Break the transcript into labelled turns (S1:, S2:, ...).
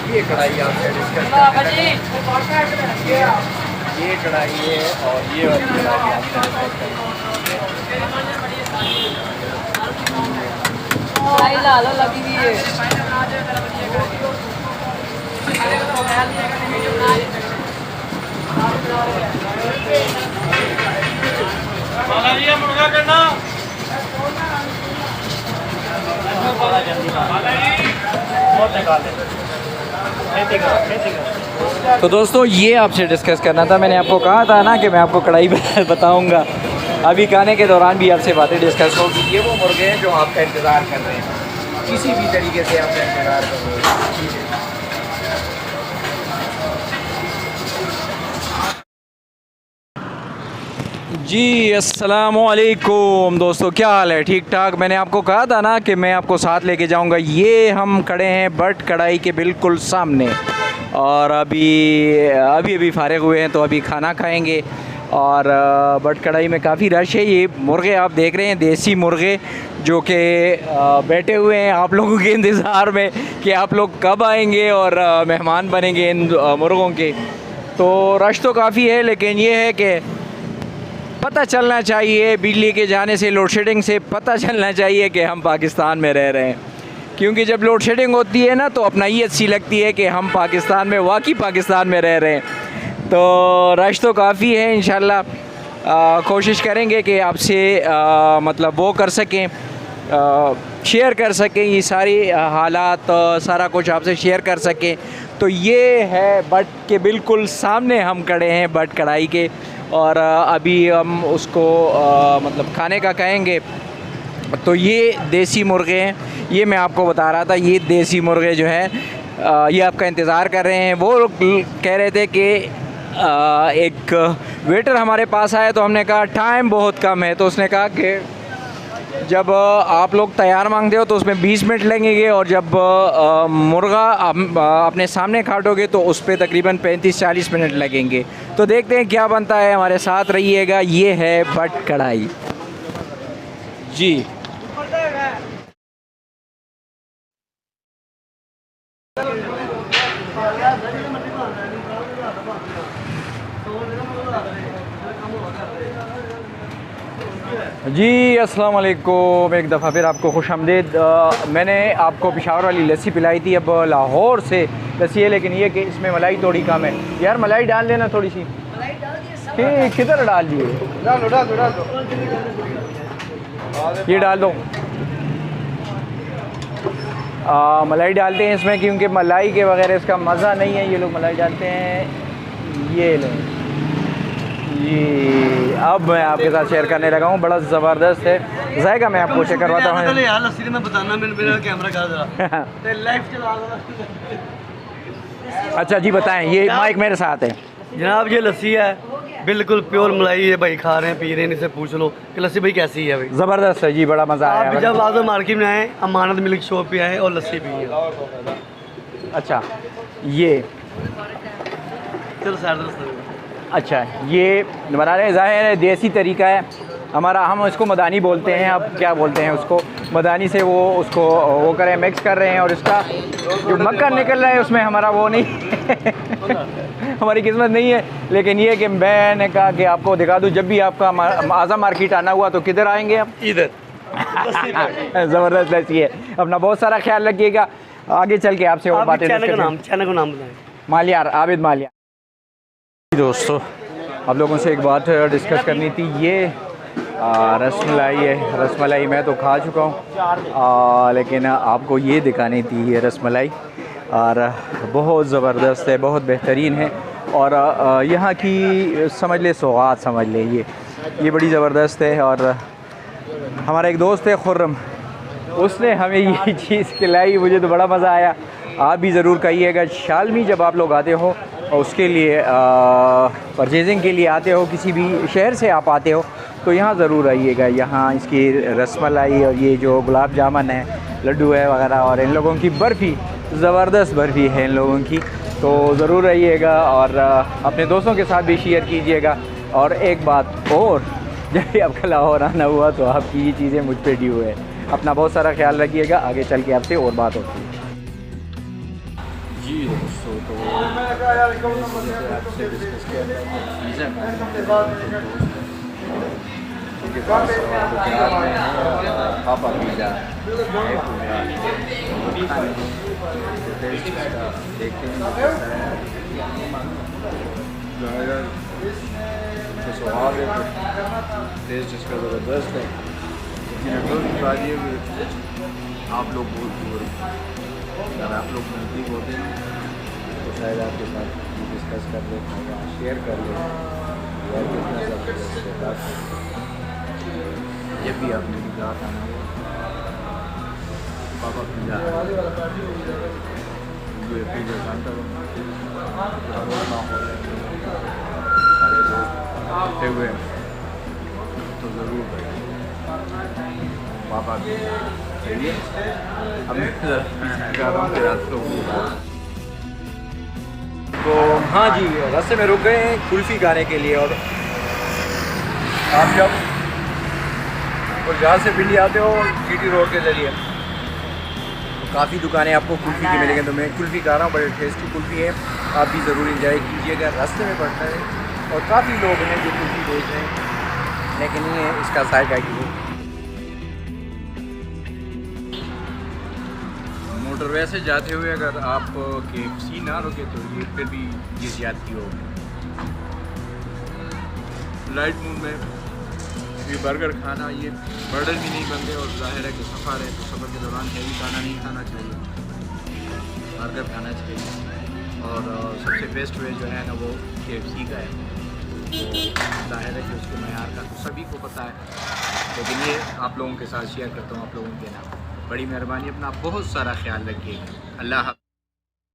S1: ये कढ़ाई आपसे डिस्कस करते हैं। ये कढ़ाई है और ये वाली कढ़ाई आपसे डिस्कस
S2: कढ़ाई लाल लगी हुई है।
S3: मुर्गा करना
S1: तो दोस्तों ये आपसे डिस्कस करना था। मैंने आपको कहा था ना कि मैं आपको कढ़ाई बताऊंगा। अभी खाने के दौरान भी आपसे बातें डिस्कस होगी। ये वो मुर्गे हैं जो आपका इंतज़ार कर रहे हैं, किसी भी तरीके से आपका इंतज़ार कर रहे हैं। जी अस्सलामुअलैकुम दोस्तों, क्या हाल है? ठीक ठाक। मैंने आपको कहा था ना कि मैं आपको साथ लेके जाऊंगा। ये हम खड़े हैं बट कढ़ाई के बिल्कुल सामने और अभी फ़ारिग हुए हैं तो अभी खाना खाएंगे। और बट कढ़ाई में काफ़ी रश है। ये मुर्गे आप देख रहे हैं, देसी मुर्गे जो कि बैठे हुए हैं आप लोगों के इंतज़ार में कि आप लोग कब आएंगे और मेहमान बनेंगे इन मुर्गों के। तो रश तो काफ़ी है, लेकिन ये है कि पता चलना चाहिए, बिजली के जाने से, लोड शेडिंग से पता चलना चाहिए कि हम पाकिस्तान में रह रहे हैं। क्योंकि जब लोड शेडिंग होती है ना तो अपनाइत सी लगती है कि हम पाकिस्तान में, वाकई पाकिस्तान में रह रहे हैं। तो रश तो काफ़ी है। इंशाल्लाह कोशिश करेंगे कि आपसे मतलब वो कर सकें, शेयर कर सकें, ये सारी हालात, सारा कुछ आपसे शेयर कर सकें। तो ये है बट के बिल्कुल सामने हम खड़े हैं, बट कढ़ाई के। और अभी हम उसको मतलब खाने का कहेंगे। तो ये देसी मुर्गे हैं, ये मैं आपको बता रहा था। ये देसी मुर्गे जो हैं ये आपका इंतज़ार कर रहे हैं। वो कह रहे थे कि एक वेटर हमारे पास आया तो हमने कहा टाइम बहुत कम है। तो उसने कहा कि जब आप लोग तैयार मांगते हो तो उसमें 20 मिनट लगेंगे और जब मुर्गा अपने सामने काटोगे तो उस पर तकरीबन 35-40 मिनट लगेंगे। तो देखते हैं क्या बनता है, हमारे साथ रहिएगा। ये है बट कढ़ाई जी। जी अस्सलाम वालेकुम, एक दफ़ा फिर आपको खुशामदीद। मैंने आपको पेशावर वाली लस्सी पिलाई थी, अब लाहौर से लस्सी है, लेकिन ये कि इसमें मलाई थोड़ी कम है। यार मलाई डाल देना थोड़ी सी। किधर डाल दिए? डाल दो। ये डाल दो। मलाई डालते हैं इसमें क्योंकि मलाई के बगैर इसका मज़ा नहीं है। ये लोग मलाई डालते हैं। ये लो जी, अब मैं आपके साथ शेयर करने लगा हूँ। बड़ा ज़बरदस्त है जायका। मैं आपको शेयर करवाता हूँ। अच्छा जी बताएं। ये माइक मेरे साथ है
S4: जनाब। ये लस्सी है, बिल्कुल प्योर मलाई है भाई। खा रहे हैं, पी रहे हैं, इनसे पूछ लो कि लस्सी भाई कैसी है भाई।
S1: ज़बरदस्त है जी, बड़ा मज़ा आया।
S4: आप जब आजम मार्केट में आए, अमानत मिल्क शॉप पे आए और लस्सी पी है।
S1: अच्छा ये
S4: चलो सैर।
S1: अच्छा ये बना रहे हैं, ज़ाहिर है देसी तरीका है हमारा। हम इसको मदानी बोलते हैं, अब क्या बोलते हैं उसको, मदानी से वो उसको वो करें, मिक्स कर रहे हैं। और इसका जो मक्खन निकल रहा है उसमें हमारा वो नहीं हमारी किस्मत नहीं है। लेकिन ये कि मैंने कहा कि आपको दिखा दूँ, जब भी आपका आज़म मार्केट आना हुआ तो किधर आएंगे आप?
S4: इधर।
S1: ज़बरदस्त लस्सी है। अपना बहुत सारा ख्याल रखिएगा। आगे चल के आपसे और बातें।
S4: चैनल का नाम बताएं।
S1: मालियार, आबिद मालियार। दोस्तों आप लोगों से एक बात डिस्कस करनी थी। ये रसमलाई है। रसमलाई मैं तो खा चुका हूँ, लेकिन आपको ये दिखानी थी ये रसमलाई। और बहुत ज़बरदस्त है, बहुत बेहतरीन है। और यहाँ की समझ ले सौगात समझ ले, ये बड़ी ज़बरदस्त है। और हमारा एक दोस्त है खुर्रम, उसने हमें ये चीज़ खिलाई, मुझे तो बड़ा मज़ा आया। आप भी ज़रूर कहिएगा। शालमी जब आप लोग आते हो और उसके लिए परचेजिंग के लिए आते हो, किसी भी शहर से आप आते हो तो यहाँ ज़रूर आइएगा। यहाँ इसकी रसमलाई और ये जो गुलाब जामुन है, लड्डू है वगैरह, और इन लोगों की बर्फ़ी, ज़बरदस्त बर्फ़ी है इन लोगों की। तो ज़रूर आइएगा और अपने दोस्तों के साथ भी शेयर कीजिएगा। और एक बात और, जब भी आपका लाहौर आना हुआ तो आपकी ये चीज़ें मुझ पर ड्यू है। अपना बहुत सारा ख्याल रखिएगा। आगे चल के आपसे और बात होती है। जी दोस्तों, तो जैसे आपसे डिस्कस किया था कि पिज़्ज़ा के पास गुजरात में है पापा पिज़्ज़ा है पूरा टेस्ट इसका देखते हैं तो स्वाद है, तो टेस्ट इसका ज़बरदस्त है। लेकिन असल की बात ये कि आप लोग बहुत दूर हैं, अगर आप लोग नज़दीक होते हैं तो शायद आपके साथ डिस्कस कर लें या शेयर कर लें या कितना सब बात जब भी आपने गुजरात आना हो पापा पिज़्ज़ा जो पिज़्ज़ा खाता हो सारे लोग इकट्ठे हुए तो ज़रूर भाई पापा सही है। अब तो हाँ जी, रास्ते में रुक गए हैं कुल्फ़ी खाने के लिए। और आप जब गुजरात से पिंडी आते हो GT रोड के ज़रिए तो काफ़ी दुकानें आपको कुल्फ़ी की मिलेंगी। तो मैं कुल्फ़ी खा रहा हूँ, बड़ी टेस्टी कुल्फ़ी है, आप भी ज़रूर इंजॉय कीजिएगा। रास्ते में पड़ता है और काफ़ी लोग हैं जो कुल्फ़ी बेच रहे हैं, लेकिन ये इसका साइड आएगी वो मोटरवे से जाते हुए अगर आप KFC ना रुके तो ये फिर भी ये ज़्यादती होगी। लाइट मूड में ये बर्गर खाना, ये बर्गर भी नहीं बनते और जाहिर है कि सफ़र है तो सफ़र के दौरान हैवी खाना नहीं खाना चाहिए, बर्गर खाना चाहिए। और सबसे बेस्ट वे जो है ना वो KFC का है। तो जाहिर है कि उसके मयार का तो सभी को पता है, लेकिन ये आप लोगों के साथ शेयर करता हूँ आप लोगों के नाम। बड़ी मेहरबानी, अपना बहुत सारा ख्याल रखिएगा। अल्लाह।